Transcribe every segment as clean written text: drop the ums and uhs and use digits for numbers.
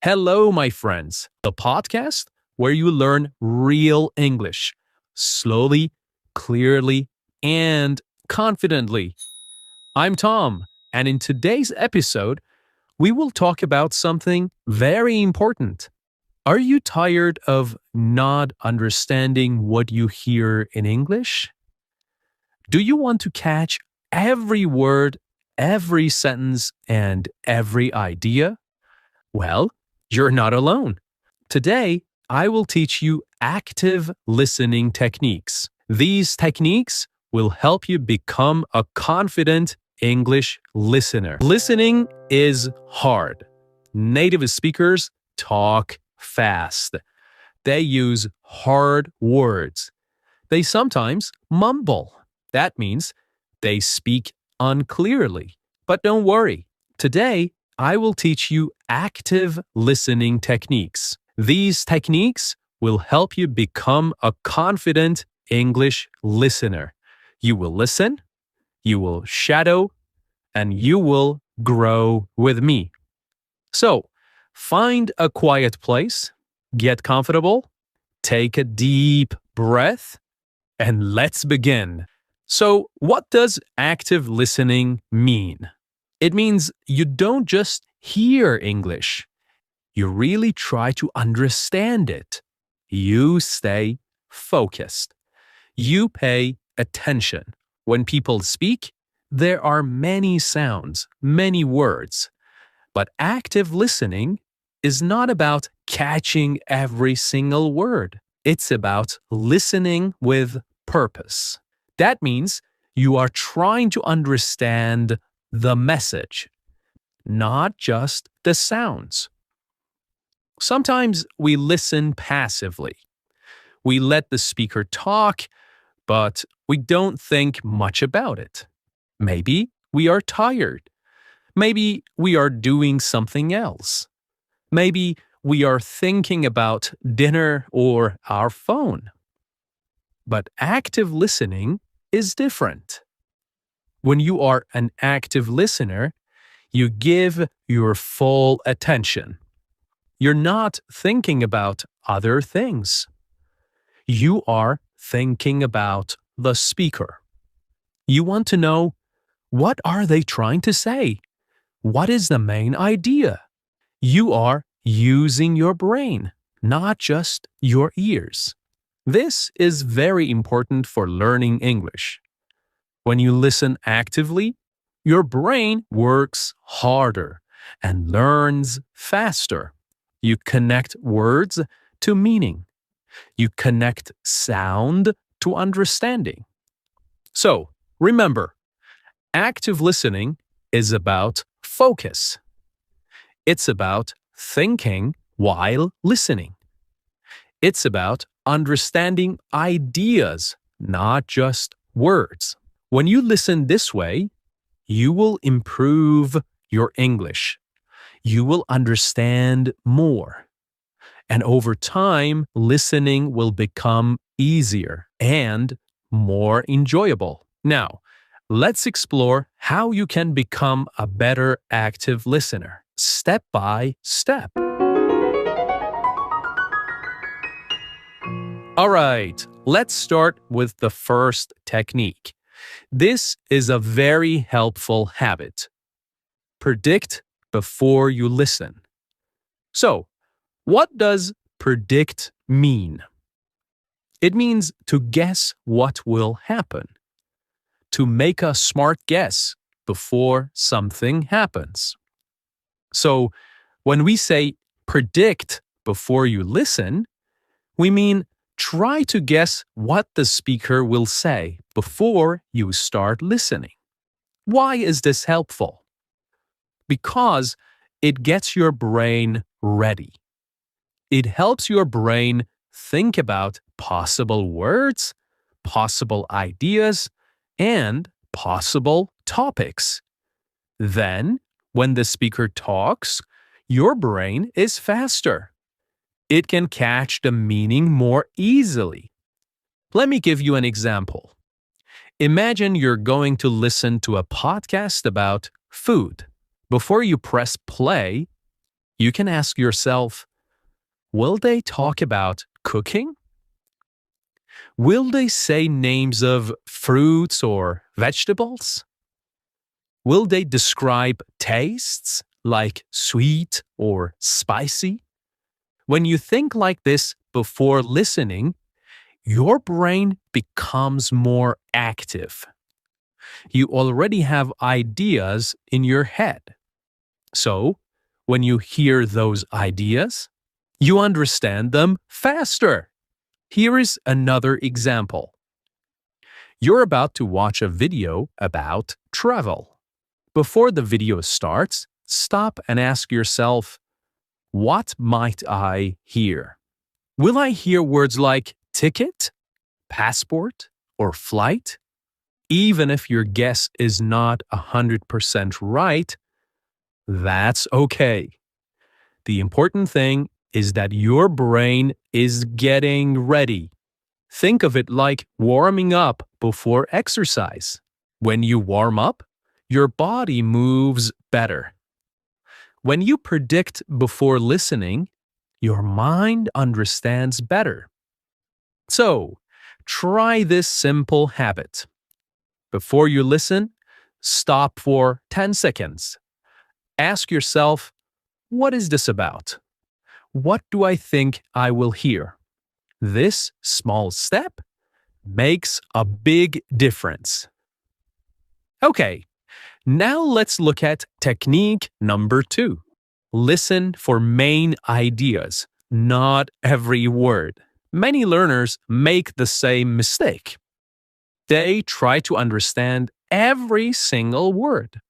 Hello, my friends, the podcast where you learn real English slowly, clearly, and confidently. I'm Tom, and in today's episode, we will talk about something very important. Are you tired of not understanding what you hear in English? Do you want to catch every word, every sentence, and every idea? Well, you're not alone. Today, I will teach you active listening techniques. These techniques will help you become a confident English listener. Listening is hard. Native speakers talk fast. They use hard words. They sometimes mumble. That means they speak unclearly. But don't worry. Today, I will teach you active listening techniques. These techniques will help you become a confident English listener. You will listen, you will shadow, and you will grow with me. So, find a quiet place, get comfortable, take a deep breath, and let's begin. So, what does active listening mean? It means you don't just hear English. You really try to understand it. You stay focused. You pay attention. When people speak, there are many sounds, many words. But active listening is not about catching every single word. It's about listening with purpose. That means you are trying to understand the message, not just the sounds. Sometimes we listen passively. We let the speaker talk, but we don't think much about it. Maybe we are tired. Maybe we are doing something else. Maybe we are thinking about dinner or our phone. But active listening is different. When you are an active listener, you give your full attention. You're not thinking about other things. You are thinking about the speaker. You want to know, what are they trying to say? What is the main idea? You are using your brain, not just your ears. This is very important for learning English. When you listen actively, your brain works harder and learns faster. You connect words to meaning. You connect sound to understanding. So, remember, active listening is about focus. It's about thinking while listening. It's about understanding ideas, not just words. When you listen this way, you will improve your English. You will understand more. And over time, listening will become easier and more enjoyable. Now, let's explore how you can become a better active listener, step by step. All right, let's start with the first technique. This is a very helpful habit. Predict before you listen. So, what does predict mean? It means to guess what will happen, to make a smart guess before something happens. So, when we say predict before you listen, we mean try to guess what the speaker will say before you start listening. Why is this helpful? Because it gets your brain ready. It helps your brain think about possible words, possible ideas, and possible topics. Then, when the speaker talks, your brain is faster. It can catch the meaning more easily. Let me give you an example. Imagine you're going to listen to a podcast about food. Before you press play, You can ask yourself, will they talk about cooking? Will they say names of fruits or vegetables? Will they describe tastes like sweet or spicy? When you think like this before listening, your brain becomes more active. You already have ideas in your head. So, when you hear those ideas, you understand them faster. Here is another example. You're about to watch a video about travel. Before the video starts, stop and ask yourself, what might I hear? Will I hear words like ticket, passport, or flight? Even if your guess is not 100% right, that's okay. The important thing is that your brain is getting ready. Think of it like warming up before exercise. When you warm up, your body moves better. When you predict before listening, your mind understands better. So, try this simple habit. Before you listen, stop for 10 seconds. Ask yourself, what is this about? What do I think I will hear? This small step makes a big difference. Okay, now let's look at technique number 2. Listen for main ideas, not every word. Many learners make the same mistake. They try to understand every single word.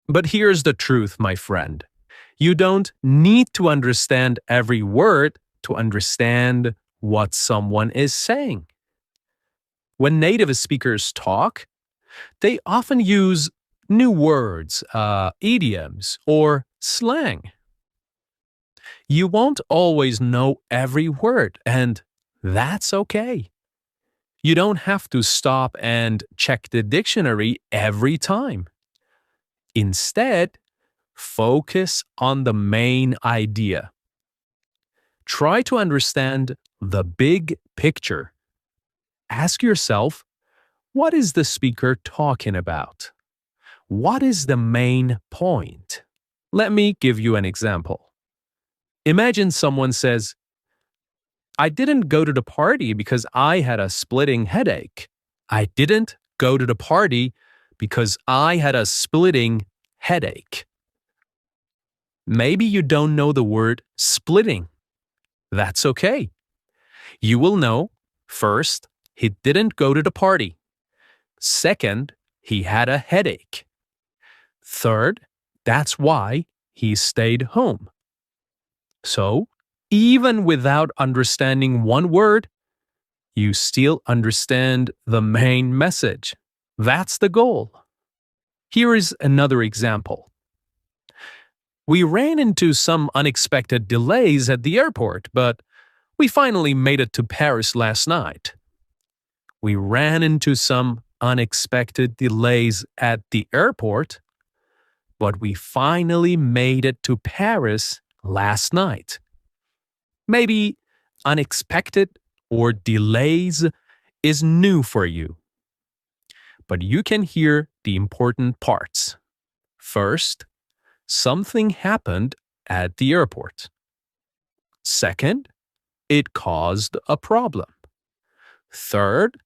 But here's the truth, my friend. You don't need to understand every word to understand what someone is saying. When native speakers talk, they often use new words, idioms, or slang. You won't always know every word, and that's okay. You don't have to stop and check the dictionary every time. Instead, focus on the main idea. Try to understand the big picture. Ask yourself, what is the speaker talking about? What is the main point? Let me give you an example. Imagine someone says, I didn't go to the party because I had a splitting headache. I didn't go to the party because I had a splitting headache. Maybe you don't know the word splitting. That's okay. You will know, first, he didn't go to the party. Second, he had a headache. Third, that's why he stayed home. So, even without understanding one word, you still understand the main message. That's the goal. Here is another example. We ran into some unexpected delays at the airport, but we finally made it to Paris last night. We ran into some unexpected delays at the airport, but we finally made it to Paris last night. Maybe unexpected or delays is new for you. But you can hear the important parts. First, something happened at the airport. Second, it caused a problem. Third,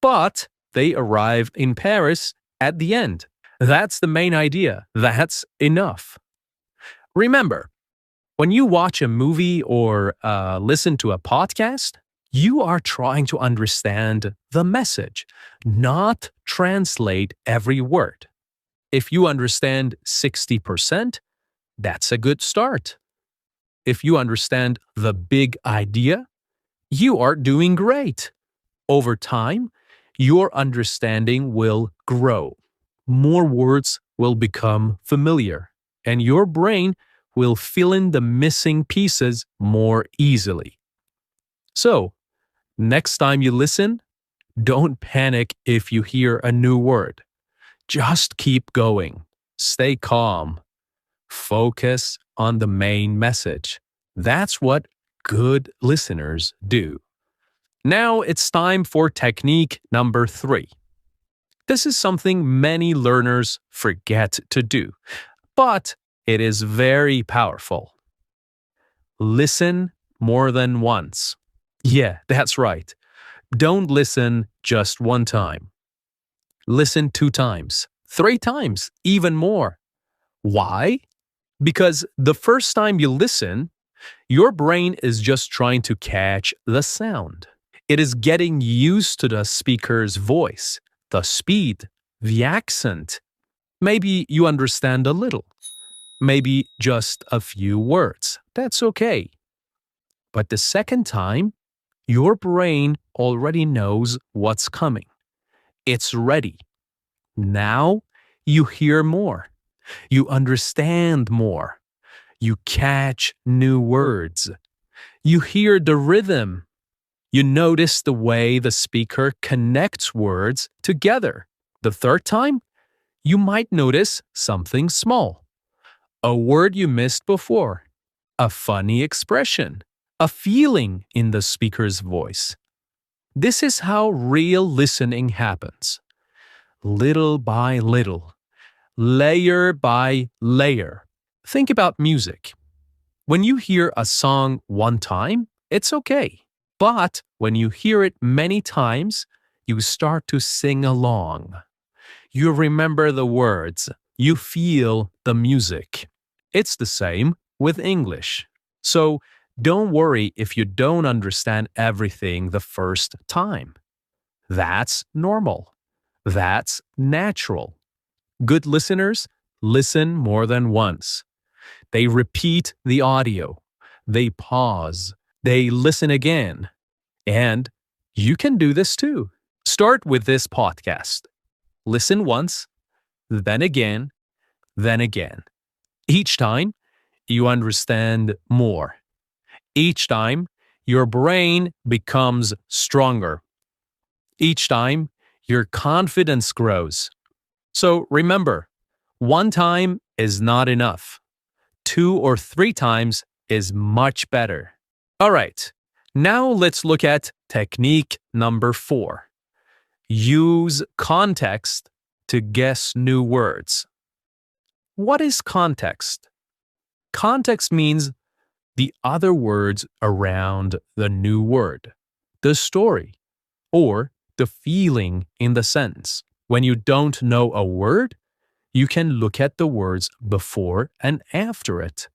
but they arrived in Paris at the end. That's the main idea. That's enough. Remember, when you watch a movie or listen to a podcast, you are trying to understand the message, not translate every word. If you understand 60%, that's a good start. If you understand the big idea, you are doing great. Over time, your understanding will grow. More words will become familiar, and your brain will fill in the missing pieces more easily. So, next time you listen, don't panic if you hear a new word. Just keep going. Stay calm. Focus on the main message. That's what good listeners do. Now it's time for technique number 3. This is something many learners forget to do, but it is very powerful. Listen more than once. Yeah, that's right. Don't listen just one time. Listen 2 times, 3 times, even more. Why? Because the first time you listen, your brain is just trying to catch the sound. It is getting used to the speaker's voice, the speed, the accent. Maybe you understand a little. Maybe just a few words. That's okay. But the second time, your brain already knows what's coming. It's ready. Now you hear more. You understand more. You catch new words. You hear the rhythm. You notice the way the speaker connects words together. The third time, you might notice something small. A word you missed before. A funny expression. A feeling in the speaker's voice. This is how real listening happens. Little by little. Layer by layer. Think about music. When you hear a song one time, it's okay. But when you hear it many times, you start to sing along. You remember the words. You feel the music. It's the same with English. So don't worry if you don't understand everything the first time. That's normal. That's natural. Good listeners listen more than once. They repeat the audio. They pause. They listen again. And you can do this too. Start with this podcast. Listen once, then again, then again. Each time, you understand more. Each time, your brain becomes stronger. Each time, your confidence grows. So remember, one time is not enough. 2 or 3 times is much better. All right, now let's look at technique number 4. Use context to guess new words. What is context? Context means the other words around the new word, the story, or the feeling in the sentence. When you don't know a word, you can look at the words before and after it.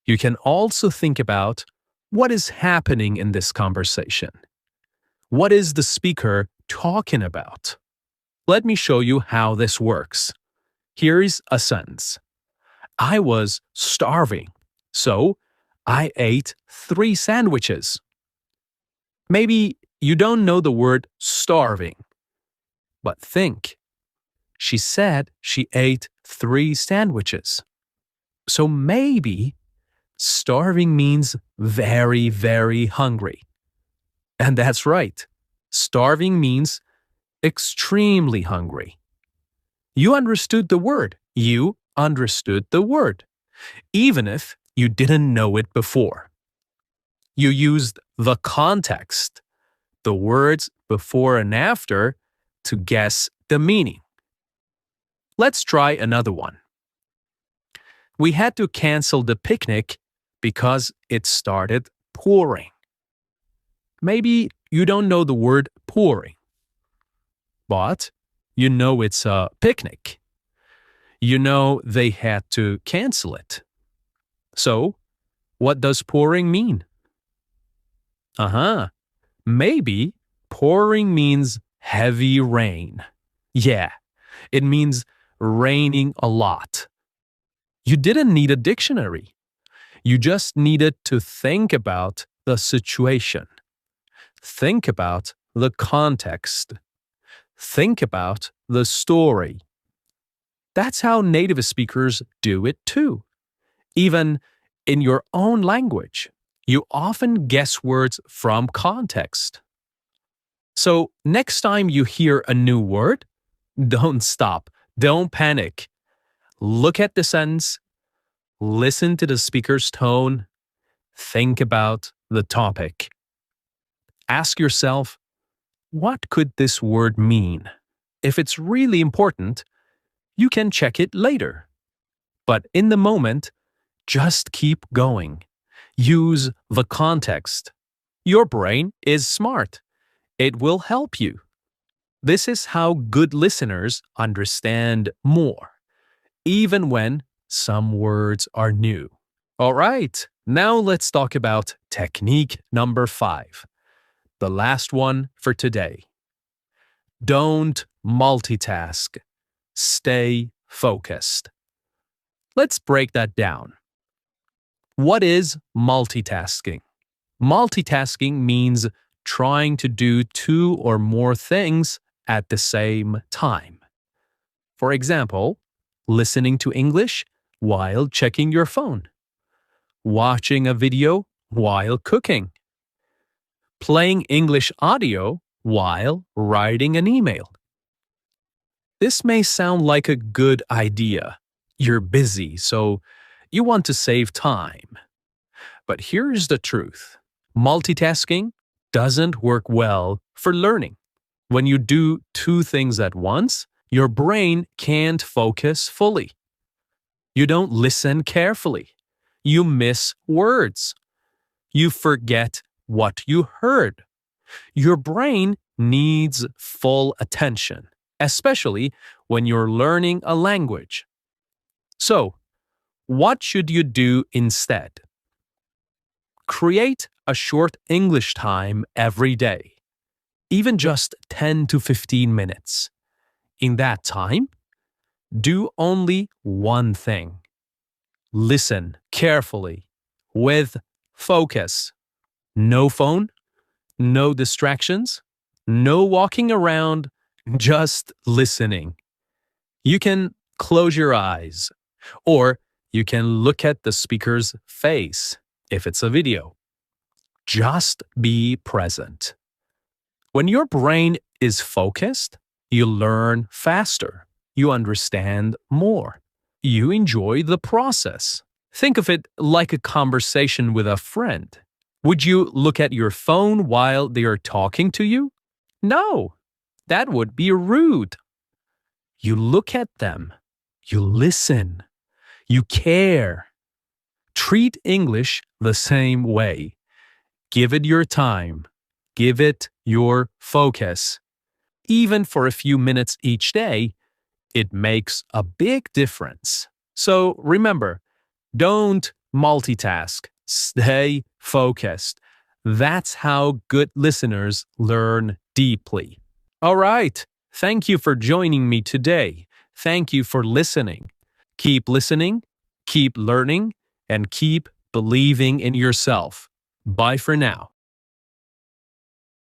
You can also think about what is happening in this conversation. What is the speaker talking about? Let me show you how this works. Here is a sentence. I was starving, so I ate 3 sandwiches. Maybe you don't know the word starving, but think. She said she ate 3 sandwiches. So maybe starving means very, very hungry. And that's right. Starving means extremely hungry. You understood the word. You understood the word, even if you didn't know it before. You used the context, the words before and after, to guess the meaning. Let's try another one. We had to cancel the picnic because it started pouring. Maybe you don't know the word pouring, but you know it's a picnic. You know they had to cancel it. So, what does pouring mean? Maybe pouring means heavy rain. Yeah, it means raining a lot. You didn't need a dictionary. You just needed to think about the situation. Think about the context. Think about the story. That's how native speakers do it too. Even in your own language, you often guess words from context. So next time you hear a new word, don't stop. Don't panic. Look at the sentence. Listen to the speaker's tone. Think about the topic. Ask yourself, what could this word mean? If it's really important, you can check it later. But in the moment, just keep going. Use the context. Your brain is smart. It will help you. This is how good listeners understand more, even when some words are new. All right, now let's talk about technique number 5, the last one for today. Don't multitask. Stay focused. Let's break that down. What is multitasking? Multitasking means trying to do 2 or more things at the same time. For example, listening to English while checking your phone, watching a video while cooking, playing English audio while writing an email. This may sound like a good idea. You're busy, so you want to save time. But here's the truth. Multitasking doesn't work well for learning. When you do 2 things at once, your brain can't focus fully. You don't listen carefully. You miss words. You forget what you heard. Your brain needs full attention, especially when you're learning a language. So, what should you do instead? Create a short English time every day, even just 10 to 15 minutes. In that time, do only one thing. Listen carefully, with focus. No phone, no distractions, no walking around, just listening. You can close your eyes, or you can look at the speaker's face if it's a video. Just be present. When your brain is focused, you learn faster. You understand more. You enjoy the process. Think of it like a conversation with a friend. Would you look at your phone while they are talking to you? No, that would be rude. You look at them. You listen. You care. Treat English the same way. Give it your time. Give it your focus. Even for a few minutes each day, it makes a big difference. So remember, don't multitask. Stay focused. That's how good listeners learn deeply. All right. Thank you for joining me today. Thank you for listening. Keep listening, keep learning, and keep believing in yourself. Bye for now.